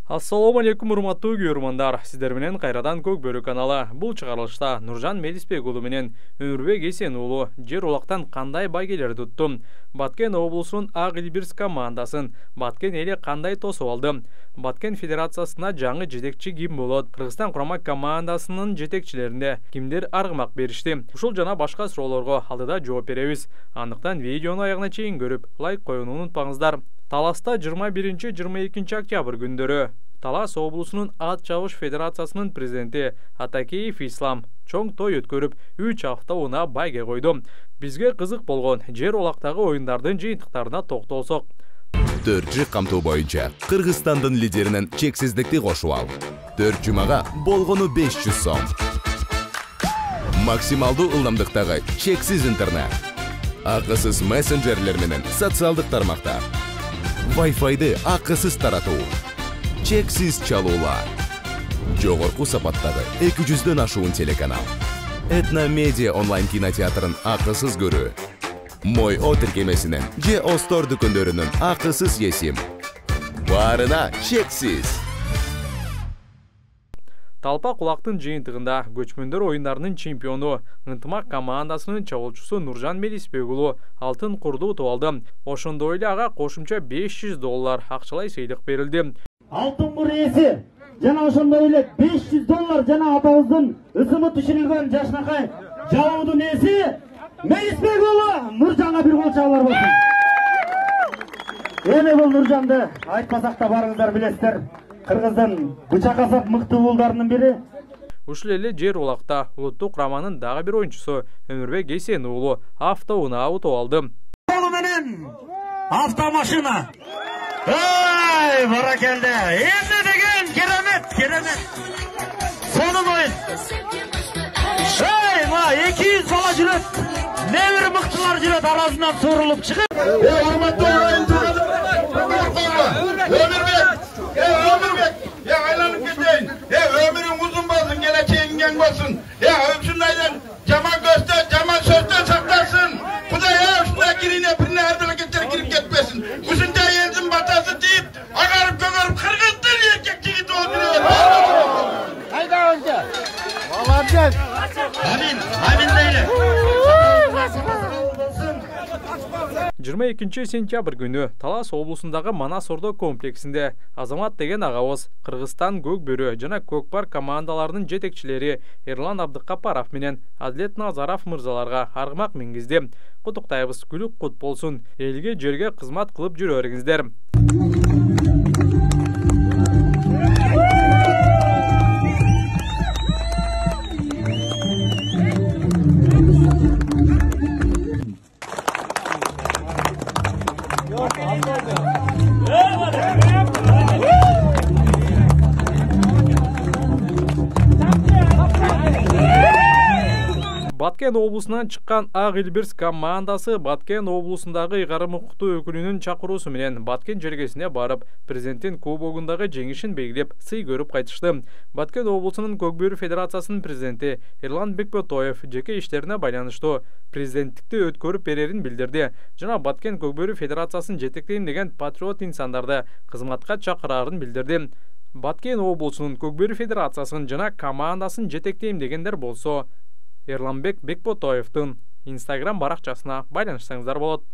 Ассаламу алейкум, урматтуу көрөрмандар. Сиздер менен кайрадан Көк Бөрү каналы. Бул чыгарылышта Нуржан Медисбек уулу менен Өмүрбек Эсен уулу жер улактан кандай байгелер тутту? Баткен облусунун Ак Илбирс командасын Баткен эли кандай тосуп алды? Баткен федерациясына жаңы жетекчи ким болот? Кыргызстан курама командасынын жетекчилерине кимдер аргымак беришти? Ушул жана башка суроолорго алдыда жооп беребиз. Андыктан видеону аягына чейин көрүп, лайк коюуну унутпаңыздар. Таласта 21-22 октябрь күндөрү Талас облусунун ат чабыш федерациясынын президенти Атакеев Ислам чоң той өткөрүп 3 hafta уна байге койду. Бизге кызык болгон жер улактагы оюндардын жыйынтыктарына токтолсок. 4 камтоо боюнча Кыргызстандын лидеринен чексиздикти кошуп ал. 4 жумага болгону 500 сом. Максималдуу ылдамдыктагы чексиз интернет. Акысыз мессенджерлер менен социалдык тармактар. Wi-Fi'ды акысыз таратуу. Чексиз чалуулар. Жогорку сапаттагы 200дөн ашуун телеканал. Этно медиа онлайн кинотеатрын акысыз көрүү. Мой О тиркемесинен же Остор дүкөндөрүнүн акысыз есим. Баарына чексиз. Талпа кулактын жыйынтыгында көчмөндөр оюндарынын чемпиону Ынтымак командасынын чабуулчусу Нуржан Медисбек уулу алтын курду утуп алды. Ошондой эле ага кошумча $500 акчалай сыйлык берилди. Алтын кур ээси жана ошондой эле $500 жана атабыздын ысымы түшүрүлгөн жашнакай жабуудун ээси Медисбек уулу Нуржанга бир кол чабуулар болсун. Эми бул Нуржанды айтпасак да барыңыздар билесиздер. Кыргыздын бычак асап мыкты уулдарынын бири. Ушул эле жер улакта улуттук кураманын дагы бир оюнчусу Өмүрбек Эсен уулу автоунаа утуп алды. Колу менен автомашина. Ай, баракелде. Эмне деген керемет. Сонун оюн. Ай, ма 200 бала жүрөт. Не бир мыктылар жүрөт, арасынан суурулуп чыгып. Aylanıp gideyim. Ömrün uzun olsun, geleceğin genç olsun. Şunlardan cama göster, cama sözden saklasın. Bu da şuna girine birine her hareketler girip gitmesin. Kuzunda yenzin batası deyip, agarıp gögarıp kırgızdır erkek çiğit olduruyor. Hayda önce. Vallahi Amin deyle. 22 сентябрь күнү Талас облусундагы Манас Ордо комплексинде Азамат деген агабыз Кыргызстан Көк Бөрү жана Көкпар командаларынын жетекчилери Эрлан Абдыкапаров менен Адилет Назаров мырзаларга аргымак мингизди. Куттуктайбыз, күлүк кут болсун. Элге жерге кызмат кылып жүрө бериңиздер. Баткен облусунан чыккан Ак Илбирс командасы Баткен облусундагы ыйгарым укуктуу өкүлүнүн чакыруусу менен Баткен жергесине барып, президенттин кубогундагы жеңишин белгилеп, сый көрүп кайтышты. Баткен облусунун Көк Бөрү федерациясынын президенти Эрлан Бекботоев жеке иштерине байланыштуу президенттикти өткөрүп берерин билдирди жана Баткен Көк Бөрү федерациясын жетектейм деген патриот инсандарды кызматка чакырарын билдирди. Баткен облусунун Көк Бөрү федерациясын жана командасын жетектейм дегендер болсо Эрланбек Бекботоевдун Instagram баракчасына байланышсаңыздар болот.